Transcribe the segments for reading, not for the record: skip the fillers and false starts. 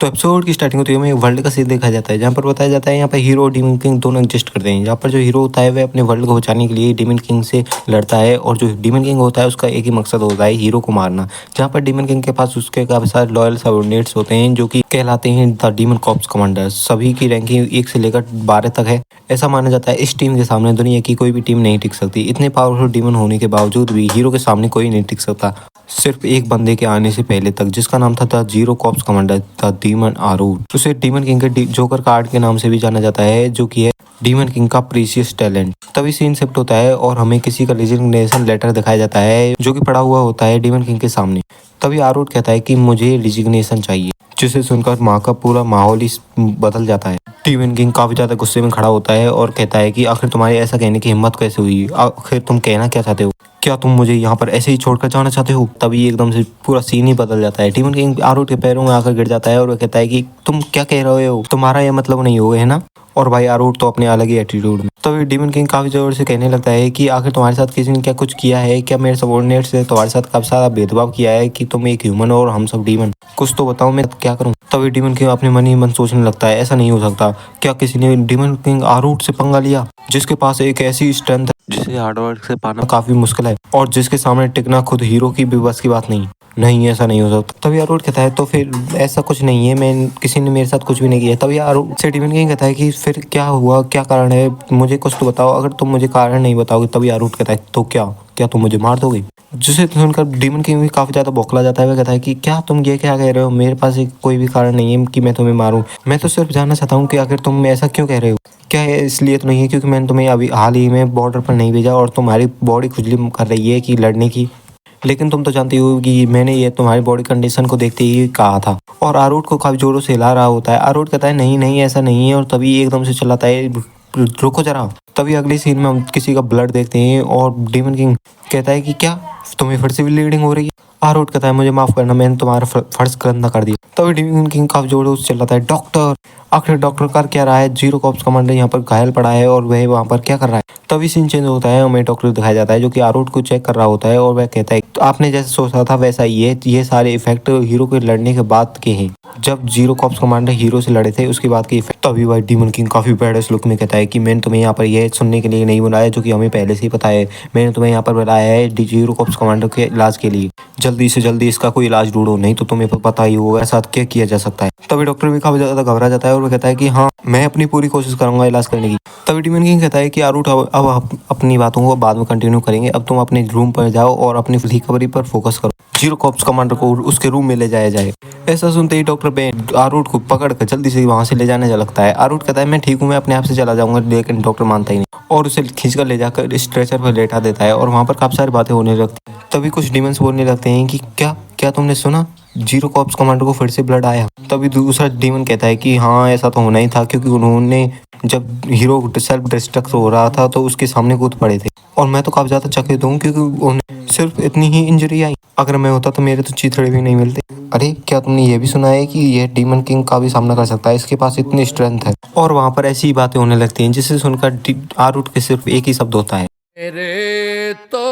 तो एपिसोड की स्टार्टिंग होती है हमें वर्ल्ड का सीन देखा जाता है जहाँ पर बताया जाता है यहाँ पर हीरो और डीमन किंग दोनों एग्जिस्ट करते हैं। जहाँ पर जो हीरो होता है वह अपने वर्ल्ड को बचाने के लिए डीमन किंग से लड़ता है और जो डीमन किंग होता है उसका एक ही मकसद होता है हीरो को मारना। जहाँ पर डीमन किंग के पास उसके काफी सारे लॉयल सबऑर्डिनेट्स होते हैं जो कि कहलाते हैं द डीमन कॉर्प्स कमांडर। सभी की रैंकिंग 1 से लेकर 12 तक है। ऐसा माना जाता है इस टीम के सामने दुनिया की कोई भी टीम नहीं टिक सकती। इतने पावरफुल डीमन होने के बावजूद भी हीरो के सामने कोई नहीं टिक सकता, सिर्फ एक बंदे के आने से पहले तक, जिसका नाम था the zero corps commander the demon आरूड। उसे डीमन किंग के जोकर कार्ड के नाम से भी जाना जाता है जो कि है डीमन किंग का प्रीशियस टैलेंट। तभी सीन शिफ्ट होता है और हमें किसी का रिजिग्नेशन लेटर दिखाया जाता है जो कि पड़ा हुआ होता है डीमन किंग के सामने। तभी आरूड कहता है कि मुझे रिजिग्नेशन चाहिए, जिसे सुनकर माँ का पूरा माहौल ही बदल जाता है। डीमन किंग काफी ज्यादा गुस्से में खड़ा होता है और कहता है कि आखिर तुम्हारे ऐसा कहने की हिम्मत कैसे हुई, आखिर तुम कहना क्या चाहते हो, क्या तुम मुझे यहाँ पर ऐसे ही छोड़कर जाना चाहते हो। तभी एकदम से पूरा सीन ही बदल जाता है। डीमन किंग आरूड के पैरों में आकर गिर जाता है और वह कहता है कि तुम क्या कह रहे हो, तुम्हारा ये मतलब नहीं होगा है ना। और भाई आरूड तो अपने अलग ही एटीट्यूड में। तो डीमन किंग काफी जोर से कहने लगता है कि आखिर तुम्हारे साथ किसी ने क्या कुछ किया है, क्या मेरे सबऑर्डिनेट्स ने तुम्हारे साथ काफी सारा भेदभाव किया है कि तुम एक ह्यूमन और हम सब डीमन, कुछ तो बताओ मैं क्या करूं। तभी डीमन किंग अपने मन ही मन सोचने लगता है ऐसा नहीं हो सकता, क्या किसी ने डीमन किंग आरूड से पंगा लिया जिसके पास एक ऐसी स्ट्रेंथ है जिसे हार्डवर्क से पाना काफी मुश्किल है और जिसके सामने टिकना खुद हीरो की भी बस की बात नहीं। नहीं ऐसा नहीं हो सकता। तभी आरूड कहता है तो फिर ऐसा कुछ नहीं है, मैं किसी ने मेरे साथ कुछ भी नहीं किया। तभी आरूड से डीमन किंग कहता है कि फिर क्या हुआ, क्या कारण है, मुझे कुछ तो बताओ, अगर तुम मुझे कारण नहीं बताओगे। तभी आरूड कहता है तो क्या क्या तुम मुझे मार दोगे। जिसे सुनकर डीमन किंग भी काफी ज्यादा बौखला जाता है। वह कहता है कि क्या तुम ये क्या कह रहे हो, मेरे पास कोई भी कारण नहीं है कि मैं तुम्हें मारूं। मैं तो सिर्फ जानना चाहता हूँ कि आखिर तुम ऐसा क्यों कह रहे हो। क्या है इसलिए तो नहीं है क्योंकि मैंने तुम्हें अभी हाल ही में बॉर्डर पर नहीं भेजा और तुम्हारी बॉडी खुजली कर रही है कि लड़ने की, लेकिन तुम तो जानती हो कि मैंने ये तुम्हारी बॉडी कंडीशन को देखते ही कहा था। और आरूड को काफी जोरों से हिला रहा होता है। आरूड कहता है नहीं नहीं ऐसा नहीं है और तभी एकदम से चिल्लाता है रुको जरा। तभी अगली सीन में हम किसी का ब्लड देखते हैं और डीमन किंग कहता है कि क्या तुम्हें फिर से ब्लीडिंग हो रही है। आरूड कहता है मुझे माफ करना, मैंने तुम्हारा फर्ज गंदा कर दिया। तभी डीमन किंग काफी जोरों से चिल्लाता है डॉक्टर। आखिर डॉक्टर कर क्या रहा है, जीरो कॉर्प्स कमांडर यहाँ पर घायल पड़ा है और वह वहाँ पर क्या कर रहा है। तभी सीन चेंज होता है, हमें डॉक्टर दिखाया जाता है जो कि आरूड को चेक कर रहा होता है और वह कहता है तो आपने जैसे सोचा था वैसा ही है, ये सारे इफेक्ट हीरो के लड़ने के बाद के हैं, जब जीरो कॉर्प्स कमांडर हीरो से लड़े थे उसके बाद के इफेक्ट। तभी भाई डीमन किंग काफी बैडस लुक में कहता है कि मैंने तुम्हें यहाँ पर यह सुनने के लिए नहीं बुलाया जो कि हमें पहले से ही पता है, मैंने तुम्हें यहाँ पर बुलाया है जीरो कॉर्प्स कमांडर के इलाज के लिए। जल्दी से जल्दी इसका कोई इलाज ढूंढो, नहीं तो तुम्हें पता ही होगा साथ क्या किया जा सकता है। तभी डॉक्टर भी काफी ज्यादा घबरा जाता है और वो कहता है कि हाँ मैं अपनी पूरी कोशिश करूंगा इलाज करने की। तभी डीमन किंग कहता है कि आरूड अब अपनी बातों को बाद में कंटिन्यू करेंगे, अब तुम अपने रूम पर जाओ और अपनी रिकवरी पर फोकस करो, जीरो कॉर्प्स कमांडर को उसके रूम में ले जाया जाए। ऐसा सुनते ही डॉक्टर बेन आरूड को पकड़ कर जल्दी से वहां से ले जाने लगता है। आरूड कहता है मैं ठीक हूँ, मैं अपने आप से चला जाऊंगा, लेकिन डॉक्टर मानता ही नहीं और उसे खींचकर ले जाकर स्ट्रेचर पर लेटा देता है और वहां पर काफी सारी बातें होने लगती हैं। तभी कुछ डीमंस बोलने लगते हैं कि क्या क्या तुमने सुना, जीरो कॉर्प्स कमांडर को फिर से ब्लड आया। तभी दूसरा डीमन कहता है कि हाँ ऐसा तो होना ही था क्योंकि उन्होंने जब हीरो सेल्फ डिस्ट्रक्ट हो रहा था तो उसके सामने कूद पड़े थे और मैं तो काफी ज्यादा चकित हूँ क्योंकि उन्हें सिर्फ इतनी ही इंजरी आई, अगर मैं होता तो मेरे तो चीथड़े भी नहीं मिलते। अरे क्या तुमने ये भी सुना है कि यह डीमन किंग का भी सामना कर सकता है, इसके पास इतनी स्ट्रेंथ है। और वहां पर ऐसी बातें होने लगती हैं जिसे सुनकर आरूड के सिर्फ एक ही शब्द होता है मेरे तो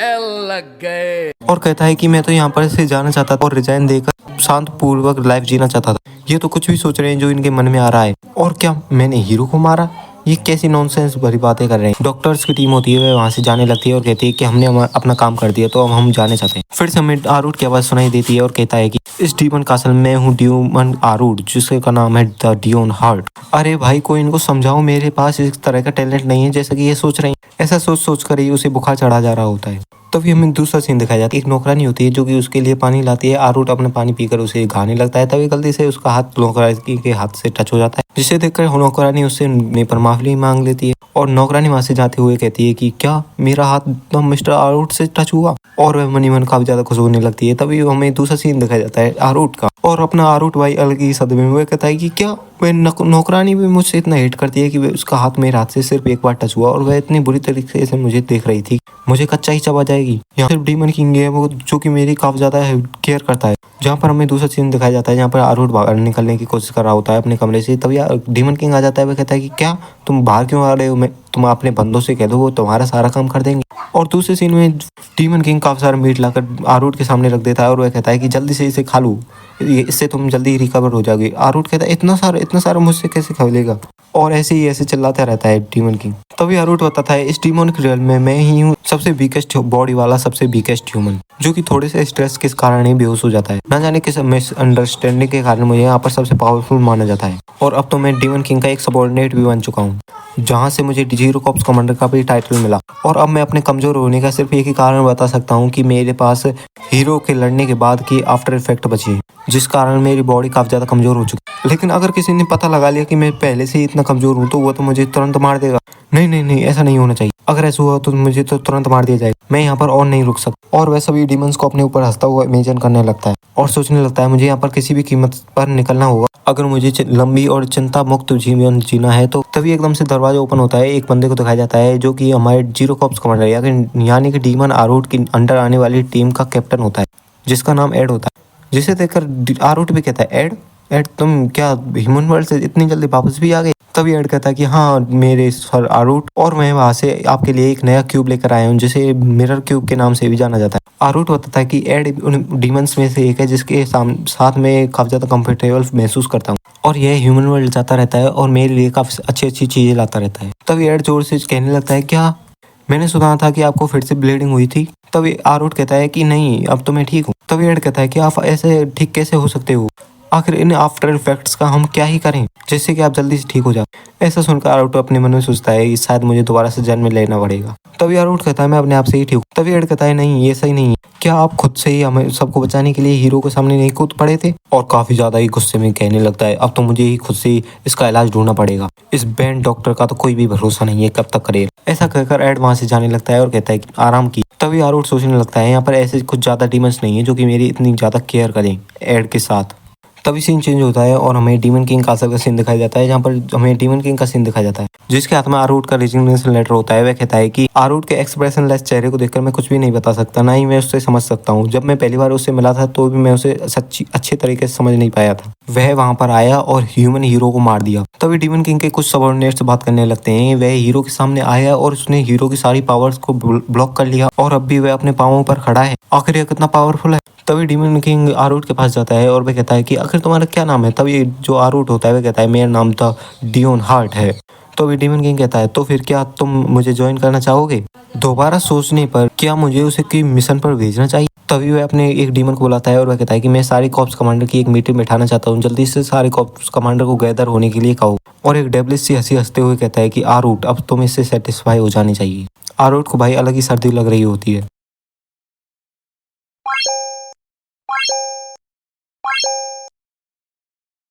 एल लग गए और कहता है कि मैं तो यहाँ पर से जाना चाहता था और रिजाइन देकर शांत पूर्वक लाइफ जीना चाहता था। ये तो कुछ भी सोच रहे हैं जो इनके मन में आ रहा है। और क्या मैंने हीरो को मारा, ये कैसी नॉनसेंस भरी बातें कर रहे हैं। डॉक्टर्स की टीम होती है वह वहां से जाने लगती है और कहती है कि हमने अपना काम कर दिया तो अब हम जाने चाहते हैं। फिर से हमें आरूड की आवाज सुनाई देती है और कहता है कि इस डीमन कासल में हूँ डीमन आरूड जिसका नाम है द डियोन हार्ट। अरे भाई कोई इनको समझाओ, मेरे पास इस तरह का टैलेंट नहीं है जैसा कि ये सोच रहे हैं। ऐसा सोच सोच कर ही उसे बुखार चढ़ा जा रहा होता है। तभी हमें दूसरा सीन दिखाया जाता है, एक नौकरानी होती है जो कि उसके लिए पानी लाती है। आरूड अपना पानी पीकर उसे खाने लगता है, तभी गलती से उसका हाथ नौकरानी के हाथ से टच हो जाता है, जिसे देखकर नौकरानी उससे पर माफी मांग लेती है और नौकरानी वहां से जाते हुए कहती है कि क्या मेरा हाथ मिस्टर आरूड से टच हुआ, और वह मनी मन काफी ज्यादा खुश होने लगती है। तभी हमें दूसरा सीन दिखाया जाता है आरूड का और अपना आरूड भाई अलग ही सदमे में कहता है कि क्या वह नौकरानी भी मुझसे इतना हेट करती है कि उसका हाथ मेरे हाथ से सिर्फ एक बार टच हुआ और वह इतनी बुरी तरीके से मुझे देख रही थी, मुझे कच्चा ही चबा जाएगी। यहाँ सिर्फ डीमन किंग है वो जो कि मेरी काफी ज्यादा केयर करता है। जहाँ पर हमें दूसरा सीन दिखाया जाता है जहाँ पर आरूड बाहर निकलने की कोशिश कर रहा होता है अपने कमरे से। तभी डीमन किंग आ जाता है, वह कहता है कि क्या तुम बाहर क्यों आ रहे हो, मैं तुम अपने बंदों से कह दो, वो तुम्हारा सारा काम कर देंगे। और दूसरे सीन में डीमन किंग काफी सारा मीट लाकर आरूट के सामने रख देता है और वह कहता है कि जल्दी से इसे खा लो, इससे तुम जल्दी रिकवर हो जाओगे। आरूट कहता है इतना सारा मुझसे कैसे खा लेगा, और ऐसे चिल्लाता रहता है डीमन किंग। तभी आरूट बताता है, इस डीमन रियल में मैं ही हूँ सबसे वीकेस्ट बॉडी वाला, सबसे वीकेस्ट ह्यूमन, जो कि थोड़े से स्ट्रेस के कारण ही बेहोश हो जाता है। ना जाने किस मिसअंडरस्टैंडिंग के कारण मुझे यहाँ पर सबसे पावरफुल माना जाता है, और अब तो मैं डीमन किंग का एक सबऑर्डिनेट भी बन चुका हूँ, जहाँ से मुझे जीरो कॉप्स कमांडर का भी टाइटल मिला। और अब मैं अपने कमजोर होने का सिर्फ एक ही कारण बता सकता हूँ कि मेरे पास हीरो के लड़ने के बाद की आफ्टर इफेक्ट बची है, जिस कारण मेरी बॉडी काफी ज्यादा कमजोर हो चुकी है। लेकिन अगर किसी ने पता लगा लिया कि मैं पहले से ही इतना कमजोर हूँ तो वो तो मुझे तुरंत मार देगा। नहीं नहीं नहीं, ऐसा नहीं होना चाहिए। अगर ऐसा हुआ तो मुझे तो तुरंत मार दिया जाएगा, मैं यहाँ पर और नहीं रुक सकता। और वह सभी डीमंस को अपने ऊपर हंसता हुआ इमेजिन करने लगता है और सोचने लगता है, मुझे यहाँ पर किसी भी कीमत पर निकलना होगा अगर मुझे लंबी और चिंता मुक्त जीवन जीना है तो। तभी एकदम से दरवाजा ओपन होता है, एक बंदे को दिखाया जाता है जो कि हमारे जीरो कॉप्स कमांडर यानी कि डीमन आरूट की अंडर आने वाली टीम का कैप्टन होता है, जिसका नाम एड होता है। जिसे देखकर आरूट भी कहता है, एड एड तुम क्या ह्यूमन वर्ल्ड से इतनी जल्दी वापस भी आ गए? तभी एड कहता है कि हाँ मेरे सर आरूट, और मैं वहाँ से आपके लिए एक नया क्यूब लेकर आया हूँ जिसे मिरर क्यूब के नाम से भी जाना जाता है। आरूट बताता है कि एड उन डीमंस में से एक है जिसके साथ में काफी ज्यादा कंफर्टेबल महसूस करता हूँ, और यह ह्यूमन वर्ल्ड जाता रहता है और मेरे लिए काफी अच्छी चीजें लाता रहता है। तभी एड जोर से कहने लगता है, क्या मैंने सुना था कि आपको फिर से ब्लीडिंग हुई थी? तभी आरूट कहता है कि नहीं, अब तो मैं ठीक हूँ। तभी एड कहता है कि आप ऐसे ठीक कैसे हो सकते हो? आखिर इन आफ्टर इफेक्ट्स का हम क्या ही करें जिससे कि आप जल्दी से ठीक हो जाओ। ऐसा सुनकर आरूट अपने मन में सोचता है कि शायद मुझे दोबारा से जन्म लेना पड़ेगा। तभी आरूट कहता है, मैं अपने आप से ही ठीक हूँ। तभी एड कहता है, नहीं ये सही नहीं है, क्या आप खुद से ही हमें सबको बचाने के लिए हीरो के सामने नहीं कूद पड़े थे? और काफी ज्यादा ही गुस्से में कहने लगता है, अब तो मुझे ही खुद से इसका इलाज ढूंढना पड़ेगा, इस बैंड डॉक्टर का तो कोई भी भरोसा नहीं है, कब तक करेगा। ऐसा कहकर एड वहां से जाने लगता है और कहता है कि आराम की। तभी आरूट सोचने लगता है, यहाँ पर ऐसे कुछ ज्यादा डीमंस नहीं है जो कि मेरी इतनी ज्यादा केयर करें एड के साथ। तभी सीन चेंज होता है और हमें डीमन किंग कासल का सीन दिखाया जाता है, जहाँ पर हमें डीमन किंग का सीन दिखाया जाता है जिसके हाथ में आरूट का रेजिग्नेशन लेटर होता है। वह कहता है कि आरूट के एक्सप्रेशन लेस चेहरे को देखकर मैं कुछ भी नहीं बता सकता, ना ही मैं उससे समझ सकता हूँ। जब मैं पहली बार उससे मिला था तो भी मैं उसे अच्छे तरीके से समझ नहीं पाया था। वह वहां पर आया और ह्यूमन हीरो को मार दिया। तभी डीमन किंग के कुछ सबऑर्डिनेट से बात करने लगते हैं। वह हीरो के सामने आया और उसने हीरो की सारी पावर्स को ब्लॉक कर लिया और अब भी वह अपने पाँवों पर खड़ा है। आखिर यह कितना पावरफुल है। तभी डीमन किंग आरूट के पास जाता है और वह कहता है कि आखिर तुम्हारा क्या नाम है? तभी जो आरूट होता है वह कहता है, मेरा नाम तो डियोन हार्ट है। तो अभी डीमन किंग कहता है, तो फिर क्या तुम मुझे ज्वाइन करना चाहोगे? दोबारा सोचने पर क्या मुझे उसे कोई मिशन पर भेजना चाहिए? तभी वह अपने एक डीमन को बुलाता है और वह कहता है कि मैं सारे कॉप्स कमांडर की एक मीटिंग बैठाना चाहता हूँ, जल्दी से सारे कॉप्स कमांडर को गैदर होने के लिए कहो। और एक डेबलिश सी हंसी हंसते हुए कहता है कि आरूट अब तुम इससे सेटिस्फाई हो जानी चाहिए। आरूट को भाई अलग ही सर्दी लग रही होती है।